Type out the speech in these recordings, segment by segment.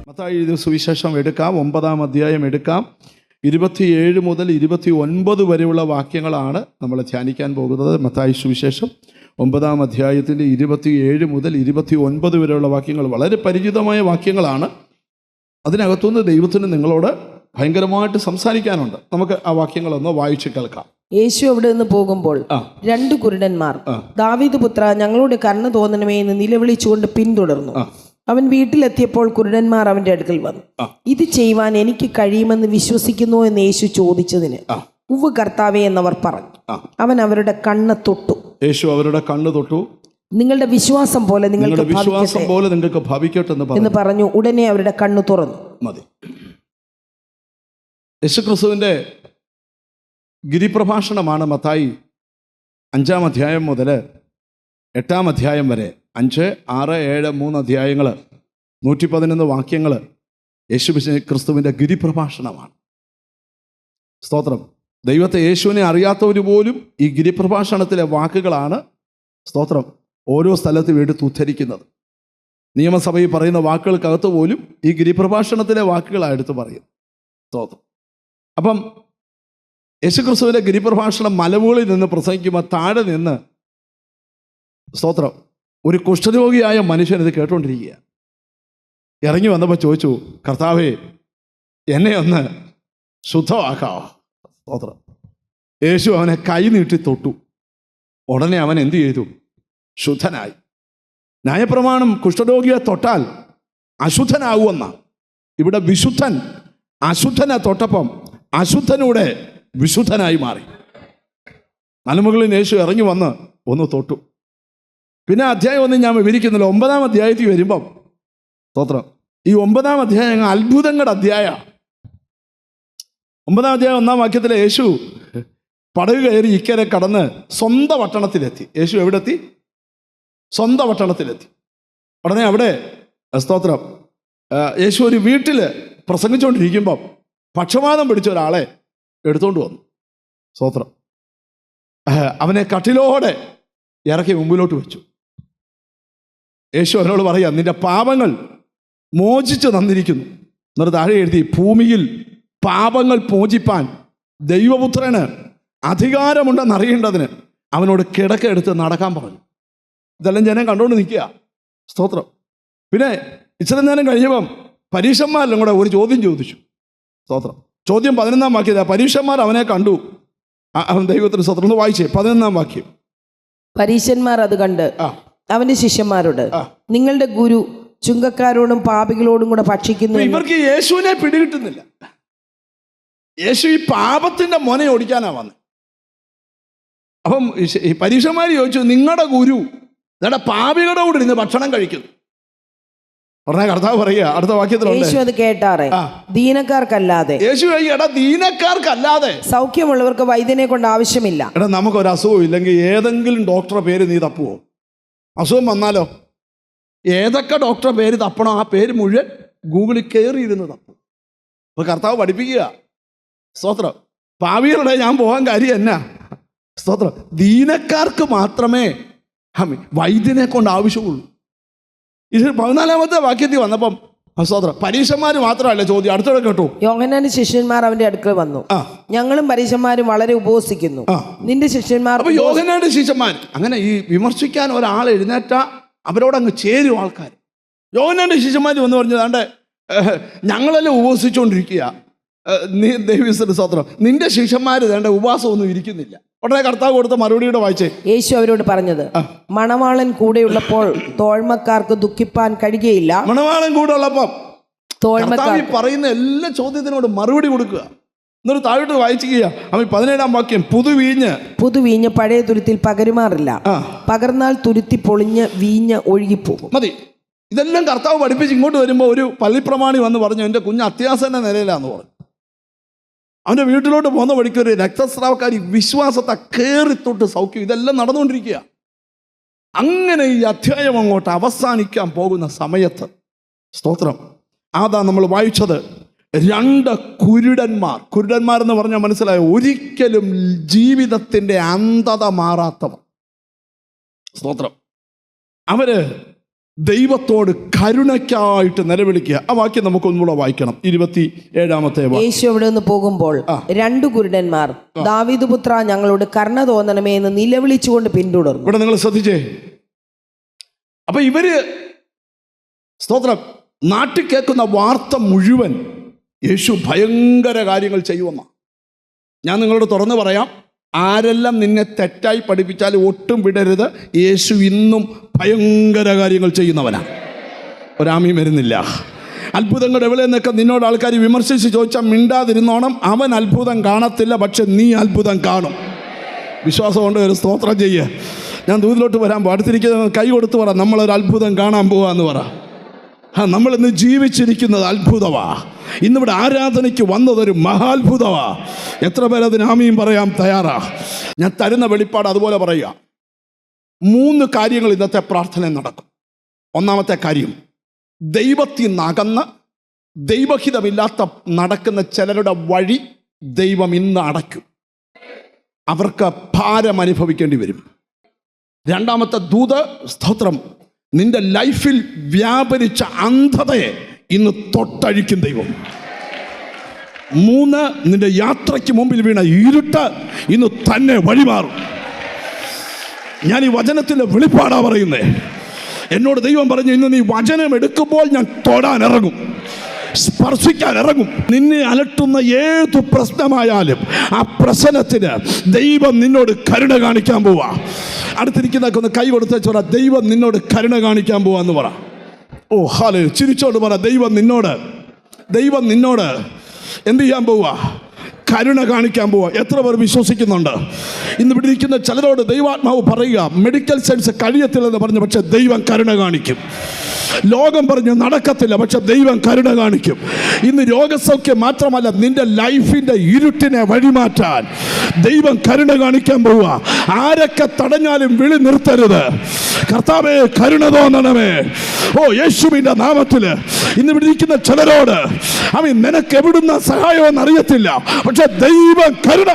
മത്തായി എഴുതിയ സുവിശേഷം എടുക്കാം, 9-ാം അധ്യായം എടുക്കാം. 27 മുതൽ 29 വരെയുള്ള വാക്യങ്ങളാണ് നമ്മൾ ധ്യാനിക്കാൻ പോകുന്നത്. മത്തായി സുവിശേഷം 9-ാം അധ്യായത്തിൻ്റെ 27 മുതൽ 29 വരെയുള്ള വാക്യങ്ങൾ വളരെ പരിചിതമായ വാക്യങ്ങളാണ്. അതിനകത്തുനിന്ന് ദൈവത്തിന് നിങ്ങളോട് ഭയങ്കരമായിട്ട് സംസാരിക്കാനുണ്ട്. നമുക്ക് ആ വാക്യങ്ങളൊന്ന് വായിച്ച് കേൾക്കാം. യേശു അവിടെ നിന്ന് പോകുമ്പോൾ 2 കുരുടന്മാർ ദാവീദ് പുത്ര, ഞങ്ങളുടെ കണ്ണ് തോന്നണമേ എന്ന് നിലവിളിച്ചുകൊണ്ട് പിന്തുടർന്നു. അവൻ വീട്ടിലെത്തിയപ്പോൾ കുരുടന്മാർ അവന്റെ അടുക്കൽ വന്നു. ഇത് ചെയ്യുവാൻ എനിക്ക് കഴിയുമെന്ന് വിശ്വസിക്കുന്നു എന്ന് യേശു ചോദിച്ചതിന് ഉവ്വ് കർത്താവേ എന്നവർ പറഞ്ഞു. അവൻ അവരുടെ കണ്ണ് തൊട്ടു. യേശു അവരുടെ കണ്ണ് തൊട്ടു. നിങ്ങളുടെ വിശ്വാസം പോലെ നിങ്ങൾക്ക് ഭവിക്കട്ടെ എന്ന് പറഞ്ഞു. ഉടനെ അവരുടെ കണ്ണ് തുറന്നു. മതി. യേശുക്രിസ്തുവിന്റെ ഗിരിപ്രഭാഷണമാണ് മത്തായി 5-ാം അധ്യായം മുതൽ 8-ാം അധ്യായം വരെ. 5, 6, 7, 3 അധ്യായങ്ങൾ, 111 വാക്യങ്ങൾ യേശു ക്രിസ്തുവിൻ്റെ ഗിരിപ്രഭാഷണമാണ്. സ്തോത്രം. ദൈവത്തെ, യേശുവിനെ അറിയാത്തവർ പോലും ഈ ഗിരിപ്രഭാഷണത്തിലെ വാക്കുകളാണ്, സ്തോത്രം, ഓരോ സ്ഥലത്തും എടുത്ത് ഉദ്ധരിക്കുന്നത്. നിയമസഭയിൽ പറയുന്ന വാക്കുകൾക്കകത്ത് പോലും ഈ ഗിരിപ്രഭാഷണത്തിലെ വാക്കുകളാണ് എടുത്ത് പറയുന്നത്. സ്തോത്രം. അപ്പം യേശുക്രിസ്തുവിൻ്റെ ഗിരിപ്രഭാഷണം മലമുകളിൽ നിന്ന് പ്രസംഗിക്കുമ്പോൾ താഴെ നിന്ന്, സ്തോത്രം, ഒരു കുഷ്ഠരോഗിയായ മനുഷ്യൻ ഇത് കേട്ടുകൊണ്ടിരിക്കുക. ഇറങ്ങി വന്നപ്പോൾ ചോദിച്ചു, കർത്താവേ, എന്നെ ഒന്ന് ശുദ്ധമാക്കാവോ? സ്തോത്രം. യേശു അവനെ കൈ നീട്ടി തൊട്ടു. ഉടനെ അവൻ എന്തു ചെയ്തു? ശുദ്ധനായി. ന്യായപ്രമാണം കുഷ്ഠരോഗിയെ തൊട്ടാൽ അശുദ്ധനാകുമെന്നാണ്. ഇവിടെ വിശുദ്ധൻ അശുദ്ധനെ തൊട്ടപ്പം അശുദ്ധനൂടെ വിശുദ്ധനായി മാറി. മലമുകളിൽ യേശു ഇറങ്ങി വന്ന് ഒന്ന് തൊട്ടു. പിന്നെ അധ്യായം ഒന്നും ഞാൻ വിവരിക്കുന്നില്ല. 9-ാം അധ്യായത്തിൽ വരുമ്പം, സ്തോത്രം, ഈ 9-ാം അധ്യായം അത്ഭുതങ്ങളുടെ അധ്യായ. 9-ാം അധ്യായം 1-ാം വാക്യത്തിൽ യേശു പടക് കയറി ഇക്കരെ കടന്ന് സ്വന്തം പട്ടണത്തിലെത്തി. യേശു എവിടെ എത്തി? സ്വന്തം പട്ടണത്തിലെത്തി. ഉടനെ അവിടെ, സ്തോത്രം, യേശു ഒരു വീട്ടിൽ പ്രസംഗിച്ചുകൊണ്ടിരിക്കുമ്പം പക്ഷപാതം പിടിച്ച ഒരാളെ എടുത്തുകൊണ്ട് വന്നു. സ്തോത്രം. അവനെ കട്ടിലോടെ ഇറക്കി മുമ്പിലോട്ട് വെച്ചു. യേശു അവനോട് പറയാം, നിന്റെ പാപങ്ങൾ മോചിച്ച് തന്നിരിക്കുന്നു. എന്നിട്ട് താഴെ എഴുതി, ഭൂമിയിൽ പാപങ്ങൾ മോചിപ്പാൻ ദൈവപുത്രന് അധികാരമുണ്ടെന്ന് അറിയേണ്ടതിന് അവനോട് കിടക്ക എടുത്ത് നടക്കാൻ പറഞ്ഞു. ഇതെല്ലാം ജനം കണ്ടുകൊണ്ട് നിൽക്കുക. സ്തോത്രം. പിന്നെ ഇച്ചിരി നേരം കഴിഞ്ഞപ്പം പരീക്ഷന്മാരെല്ലാം കൂടെ ഒരു ചോദ്യം ചോദിച്ചു. സ്തോത്രം. ചോദ്യം 11-ാം വാക്യം. പരീക്ഷന്മാർ അവനെ കണ്ടു. അവൻ ദൈവത്തിന് സ്തോത്രം. ഒന്ന് വായിച്ചേ 11-ാം വാക്യം. പരീശന്മാർ അത് കണ്ട് അവന്റെ ശിഷ്യന്മാരോട്, നിങ്ങളുടെ ഗുരു ചുങ്കക്കാരോടും പാപികളോടും കൂടെ ഭക്ഷിക്കുന്നു. ഇവർക്ക് യേശുവിനെ പിടികിട്ടുന്നില്ല. യേശു ഈ പാപത്തിന്റെ മൊന ഓടിക്കാനാ വന്നത്. അപ്പം ഈ പരീക്ഷന്മാർ ചോദിച്ചു, നിങ്ങളുടെ ഗുരു നിങ്ങളുടെ പാപികളുടെ കൂടെ ഇരുന്ന് ഭക്ഷണം കഴിക്കുന്നു. പറഞ്ഞ കർത്താവ് പറയുക അടുത്ത വാക്യത്തിലുണ്ട്, യേശു അത് കേട്ടാറേ ദീനക്കാർക്കല്ലാതെ, യേശു എടാ ദീനക്കാർക്കല്ലാതെ സൗഖ്യമുള്ളവർക്ക് വൈദ്യനെ കൊണ്ട് ആവശ്യമില്ല. എടാ നമുക്കൊരു അസുഖം ഇല്ലെങ്കിൽ ഏതെങ്കിലും ഡോക്ടറെ പേര് നീ തപ്പുവോ? അസുഖം വന്നാലോ ഏതൊക്കെ ഡോക്ടറെ പേര് തപ്പണോ ആ പേര് മുഴുവൻ ഗൂഗിളിൽ കയറിയിരുന്ന് തപ്പും. അപ്പൊ കർത്താവ് പഠിപ്പിക്കുക. സ്തോത്രം. പാവികളുടെ ഞാൻ പോകാൻ കാര്യം എന്നാ? സ്തോത്രം. ദീനക്കാർക്ക് മാത്രമേ വൈദ്യനെ കൊണ്ട് ആവശ്യമുള്ളൂ. ഇത് 14-ാമത്തെ വാക്യത്തിൽ വന്നപ്പം, സ്തോത്രം, പരീക്ഷന്മാർ മാത്രമല്ല ചോദ്യം. അടുത്തോടെ കേട്ടു, യോഹന്നാന്റെ ശിഷ്യന്മാർ അവന്റെ അടുക്കൽ വന്നു, ഞങ്ങളും പരീക്ഷന്മാരും വളരെ ഉപവസിക്കുന്നു, നിന്റെ ശിഷ്യന്മാർ. അപ്പൊ യോഹന്നാന്റെ ശിഷ്യന്മാർ അങ്ങനെ ഈ വിമർശിക്കാൻ ഒരാൾ എഴുന്നേറ്റ അവരോടങ്ങ് ചേരും ആൾക്കാർ. യോഹന്നാന്റെ ശിഷ്യന്മാർ വന്ന് പറഞ്ഞു, ദാണ്ടെ ഞങ്ങളെല്ലാം ഉപവസിച്ചുകൊണ്ടിരിക്കുക, നീ ദൈവത്തിന് സ്തോത്രം, നിന്റെ ശിഷ്യന്മാർ വേണ്ട ഉപവാസമൊന്നും ഇരിക്കുന്നില്ല. ഉടനെ കർത്താവ് കൊടുത്ത മറുപടിയുടെ വായിച്ചേ. യേശു അവരോട് പറഞ്ഞത്, മണവാളൻ കൂടെയുള്ളപ്പോൾ തോഴ്മക്കാർക്ക് ദുഃഖിപ്പാൻ കഴിയുകയില്ല. മണവാളൻ കൂടെ ഉള്ളപ്പം തോഴ്മക്കാർ പറയുന്ന എല്ലാ ചോദ്യത്തിനോട് മറുപടി കൊടുക്കുക. എന്നിട്ട് താഴോട്ട് വായിക്കുക. അവൻ 17-ാം വാക്യം, പുതുവീഞ്ഞ് പഴയ തുരുത്തിൽ പകരുമാറില്ല, പകർന്നാൽ തുരുത്തി പൊളിഞ്ഞ് വീഞ്ഞ് ഒഴുകിപ്പോകും. മതി. ഇതെല്ലാം കർത്താവ് പഠിപ്പിച്ച് ഇങ്ങോട്ട് വരുമ്പോൾ ഒരു പള്ളിപ്രമാണി വന്ന് പറഞ്ഞു, എൻ്റെ കുഞ്ഞ് അത്യാസന്ന നിലയിലാന്ന് പറഞ്ഞു. അവൻ്റെ വീട്ടിലോട്ട് പോകുന്ന വഴിക്ക് ഒരു രക്തസ്രാവക്കാരി വിശ്വാസത്തെ കയറിത്തൊട്ട് സൗഖ്യം. ഇതെല്ലാം നടന്നുകൊണ്ടിരിക്കുക. അങ്ങനെ ഈ അധ്യായം അങ്ങോട്ട് അവസാനിക്കാൻ പോകുന്ന സമയത്ത് സ്തോത്രം. അതാ നമ്മൾ വായിച്ചത്. 2 കുരുടന്മാരെന്ന് പറഞ്ഞാൽ മനസ്സിലായോ? ഒരിക്കലും ജീവിതത്തിൻ്റെ അന്ധത മാറാത്തവർ. സ്തോത്രം. അവര് ദൈവത്തോട് കരുണയ്ക്കായിട്ട് നിലവിളിക്കുക. ആ വാക്യം നമുക്ക് ഒന്നുകൂടെ വായിക്കണം. 27-ാമത്തെ യേശു അവിടെ നിന്ന് പോകുമ്പോൾ 2 കുരുടന്മാർ ദാവീദ് പുത്ര ഞങ്ങളോട് കരുണ തോന്നണമേ എന്ന് നിലവിളിച്ചുകൊണ്ട് പിന്തുടർന്നു. ഇവിടെ നിങ്ങൾ ശ്രദ്ധിച്ചേ. അപ്പൊ ഇവര് സ്തോത്രം നാട്ടിൽ കേൾക്കുന്ന വാർത്ത മുഴുവൻ യേശു ഭയങ്കര കാര്യങ്ങൾ ചെയ്യുമെന്ന. ഞാൻ നിങ്ങളോട് തുറന്നു പറയാം, ആരെല്ലാം നിന്നെ തെറ്റായി പഠിപ്പിച്ചാലും ഒട്ടും വിടരുത്. യേശു ഇന്നും ഭയങ്കര കാര്യങ്ങൾ ചെയ്യുന്നവനാണ്. ഒരാമയും വരുന്നില്ല. അത്ഭുതങ്ങൾ എവിടെ നിന്നൊക്കെ നിന്നോട് ആൾക്കാർ വിമർശിച്ച് ചോദിച്ചാൽ മിണ്ടാതിരുന്നോണം. അവൻ അത്ഭുതം കാണത്തില്ല, പക്ഷെ നീ അത്ഭുതം കാണും. വിശ്വാസം കൊണ്ട് ഒരു സ്തോത്രം ചെയ്യുക. ഞാൻ ദൂരിലോട്ട് വരാൻ അടുത്തിരിക്കുന്ന കൈ കൊടുത്ത് പറ, നമ്മളൊരു അത്ഭുതം കാണാൻ പോവാന്ന് പറ. നമ്മളിന്ന് ജീവിച്ചിരിക്കുന്നത് അത്ഭുതമാ. ഇന്നിവിടെ ആരാധനയ്ക്ക് വന്നതൊരു മഹാത്ഭുതമാ. എത്ര പേര് അതിന് ആമീൻ പറയാൻ തയ്യാറാ? ഞാൻ തരുന്ന വെളിപ്പാട് അതുപോലെ പറയുക. 3 കാര്യങ്ങൾ ഇന്നത്തെ പ്രാർത്ഥനയിൽ നടക്കും. ഒന്നാമത്തെ കാര്യം, ദൈവത്തിൽ നിന്നകന്ന് ദൈവഹിതമില്ലാത്ത നടക്കുന്ന ചിലരുടെ വഴി ദൈവം ഇന്ന് അടയ്ക്കും. അവർക്ക് ഭാരം അനുഭവിക്കേണ്ടി വരും. രണ്ടാമത്തെ ദൂത്, സ്തോത്രം, നിന്റെ ലൈഫിൽ വ്യാപരിച്ച അന്ധതയെ ഇന്ന് തൊട്ടഴിക്കും ദൈവം. 3, നിന്റെ യാത്രയ്ക്ക് മുമ്പിൽ വീണ ഇരുട്ട് ഇന്ന് തന്നെ വഴിമാറും. ഞാൻ ഈ വചനത്തിൻ്റെ വെളിപ്പാടാ പറയുന്നേ. എന്നോട് ദൈവം പറഞ്ഞു, ഇന്ന് നീ വചനം എടുക്കുമ്പോൾ ഞാൻ തൊടാൻ ഇറങ്ങും, സ്പർശിക്കാൻ ഇറങ്ങും. നിന്നെ അലട്ടുന്ന ഏതു പ്രശ്നമായാലും ആ പ്രശ്നത്തിന് ദൈവം നിന്നോട് കരുണ കാണിക്കാൻ പോവാ. അടുത്തിരിക്കുന്നതൊക്കെ ഒന്ന് കൈ കൊടുത്ത ചോറ, ദൈവം നിന്നോട് കരുണ കാണിക്കാൻ പോവാന്ന് പറ. ഓ ഹാലേ, ചിരിച്ചോണ്ട് പറ, ദൈവം നിന്നോട് എന്ത് ചെയ്യാൻ പോവാ? കരുണ കാണിക്കാൻ പോവാ. എത്ര പേർ വിശ്വസിക്കുന്നുണ്ട്? ഇന്ന് ഇവിടെ ഇരിക്കുന്ന ചിലരോട് ദൈവാത്മാവ് പറയുക, മെഡിക്കൽ സയൻസ് കഴിയത്തില്ലെന്ന് പറഞ്ഞു, പക്ഷെ ദൈവം കരുണ കാണിക്കും. ലോകം പറഞ്ഞു നടക്കത്തില്ല, പക്ഷെ ദൈവം കരുണ കാണിക്കും. ഇന്ന് രോഗസൗഖ്യം മാത്രമല്ല, നിന്റെ ലൈഫിന്റെ ഇരുട്ടിനെ വഴിമാറ്റാൻ ദൈവം കരുണ കാണിക്കാൻ പോവുക. ആരൊക്കെ തടഞ്ഞാലും വിളി നിർത്തരുത്. കർത്താവേ കരുണ തോന്നണമേ. ഓ യേശുവിന്റെ നാമത്തില് ഇന്ന് ഇവിടെ ഇരിക്കുന്ന ചിലരോട്, നിനക്ക് എവിടുന്ന സഹായമെന്ന് അറിയത്തില്ല, പക്ഷെ ദൈവം കരുണ.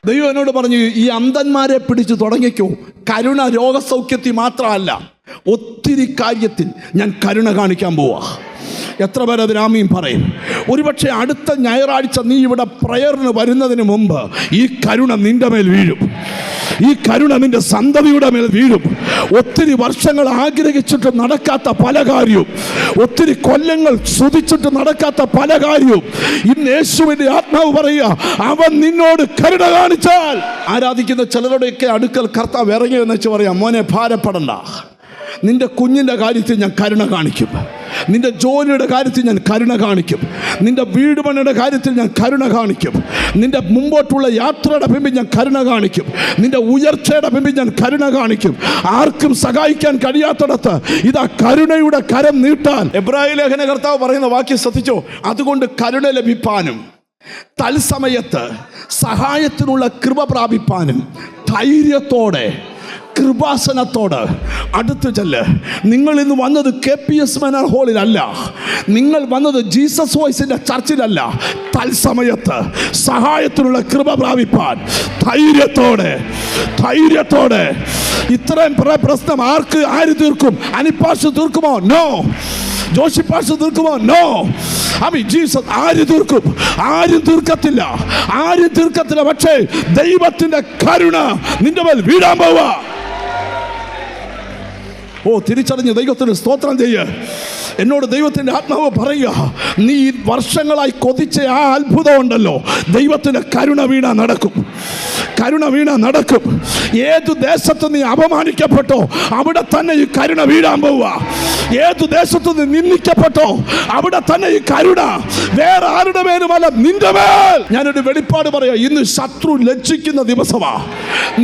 ദൈവം എന്നോട് പറഞ്ഞു, ഈ അന്ധന്മാരെ പിടിച്ച് തുടങ്ങിക്കോ. കരുണ രോഗസൗഖ്യത്തിൽ മാത്രമല്ല, ഒത്തിരി കാര്യത്തിൽ ഞാൻ കരുണ കാണിക്കാൻ പോവാ. എത്ര പേർ അതിന് ആമീൻ പറയും? ഒരുപക്ഷെ അടുത്ത ഞായറാഴ്ച നീ ഇവിടെ പ്രയറിന് വരുന്നതിന് മുമ്പ് ഈ കരുണ നിന്റെ മേൽ വീഴും. ഈ കരുണ നിന്റെ സന്തതിയുടെ മേൽ വീഴും. ഒത്തിരി വർഷങ്ങൾ ആഗ്രഹിച്ചിട്ട് നടക്കാത്ത പല കാര്യവും, ഒത്തിരി കൊല്ലങ്ങൾ സ്തുതിച്ചിട്ട് നടക്കാത്ത പല കാര്യവും ഇന്ന് യേശുവിന്റെ ആത്മാവ് പറയുക, അവൻ നിന്നോട് കരുണ കാണിച്ചാൽ. ആരാധിക്കുന്ന ചിലരുടെയൊക്കെ അടുക്കൽ കർത്താവ് ഇറങ്ങിയെന്ന് വെച്ച് പറയാം, മോനെ ഭാരപ്പെടണ്ട, നിന്റെ കുഞ്ഞിൻ്റെ കാര്യത്തിൽ ഞാൻ കരുണ കാണിക്കും, നിന്റെ ജോലിയുടെ കാര്യത്തിൽ ഞാൻ കരുണ കാണിക്കും, നിന്റെ വീട് പണിയുടെ കാര്യത്തിൽ ഞാൻ കരുണ കാണിക്കും, നിന്റെ മുമ്പോട്ടുള്ള യാത്രയുടെ പിമ്പിൽ ഞാൻ കരുണ കാണിക്കും, നിന്റെ ഉയർച്ചയുടെ പിമ്പിൽ ഞാൻ കരുണ കാണിക്കും. ആർക്കും സഹായിക്കാൻ കഴിയാത്തിടത്ത് ഇതാ കരുണയുടെ കരം നീട്ടാൻ എബ്രായ ലേഖന കർത്താവ് പറയുന്ന വാക്യം ശ്രദ്ധിച്ചോ. അതുകൊണ്ട് കരുണ ലഭിപ്പാനും തത്സമയത്ത് സഹായത്തിനുള്ള കൃപ പ്രാപിപ്പാനും ധൈര്യത്തോടെ കൃപാസനത്തോട് അടുത്ത് ചെല്ല്. നിങ്ങൾ ഇന്ന് വന്നത് KPS മാനർ ഹാളിലല്ല, നിങ്ങൾ വന്നത് ജീസസ് വോയ്സിന്റെ ചർച്ചിലല്ല. തത്സമയത്ത് സഹായത്തിനുള്ള കൃപ പ്രാപിപ്പാൻ ധൈര്യത്തോടെ. ഇത്രയും പ്രശ്നം ആര് തീർക്കും? അനിപ്പാഷ് തീർക്കുമോ? നോ. ജോഷി പാഷ് തീർക്കുമോ? നോ. ജീസസ് ആര് തീർക്കും? ആരും തീർക്കത്തില്ല. പക്ഷേ ദൈവത്തിന്റെ കരുണ നിന്റെ മേൽ വീഴാൻ പോവാ. ഓ, തിരിച്ചറിഞ്ഞ് ദൈവത്തിന് സ്തോത്രം ചെയ്യ്. എന്നോട് ദൈവത്തിൻ്റെ ആത്മാവ് പറയുക, നീ വർഷങ്ങളായി കൊതിച്ച ആ അത്ഭുതം ഉണ്ടല്ലോ, ദൈവത്തിൻ്റെ കരുണ വീണ നടക്കും. ഏതു ദേശത്ത് നീ അപമാനിക്കപ്പെട്ടോ അവിടെ തന്നെ ഈ കരുണ വീഴാൻ പോവുക. ഏതു ദേശത്ത് നീ നിന്ദിക്കപ്പെട്ടോ അവിടെ തന്നെ ഈ കരുണ, വേറെ ആരുടെ മേലുമല്ല, നിന്റെ മേൽ. ഞാനൊരു വെളിപ്പാട് പറയാം, ഇന്ന് ശത്രു ലജ്ജിക്കുന്ന ദിവസമാ.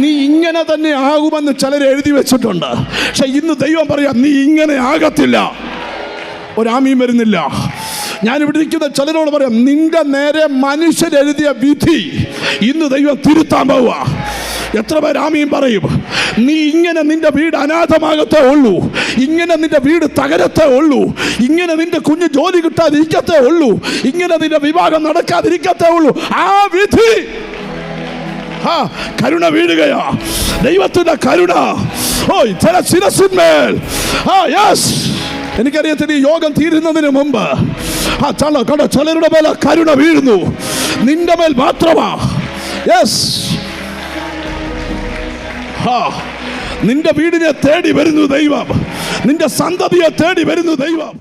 നീ ഇങ്ങനെ തന്നെ ആകുമെന്ന് ചിലർ എഴുതി വെച്ചിട്ടുണ്ട്, പക്ഷെ ഇന്ന് ദൈവം പറയാം, നീ ഇങ്ങനെ ആകത്തില്ല. ഒരാമീൻ വരുന്നില്ല. ഞാനിവിടെ ഇരിക്കുന്ന ചിലരോട് പറയാം, നിന്റെ നേരെ മനുഷ്യരെഴുതിയ വിധി ഇന്ന് ദൈവം തിരുത്താൻ പോവുക. എത്ര പേർ ആമീൻ പറയും? നീ ഇങ്ങനെ നിന്റെ വീട് അനാഥമാകത്തേ ഉള്ളൂ, ഇങ്ങനെ നിന്റെ വീട് തകരത്തേ ഉള്ളൂ, ഇങ്ങനെ നിന്റെ കുഞ്ഞ് ജോലി കിട്ടാതിരിക്കത്തേ ഉള്ളൂ, ഇങ്ങനെ നിന്റെ വിവാഹം നടക്കാതിരിക്കത്തേ ഉള്ളൂ. ആ വിധി കരുണ വീഴുകയാ, ദൈവത്തിന്റെ കരുണ. ഓ ചില ശിരസിന്മേൽ എനിക്കറിയത്തില്ല, ഈ യോഗം തീരുന്നതിന് മുമ്പ് കണ്ടോ ചിലരുടെ മേൽ കരുണ വീഴുന്നു, നിന്റെ മേൽ മാത്രമാ. നിന്റെ വീടിനെ തേടി വരുന്നു ദൈവം, നിന്റെ സന്തതിയെ തേടി വരുന്നു ദൈവം.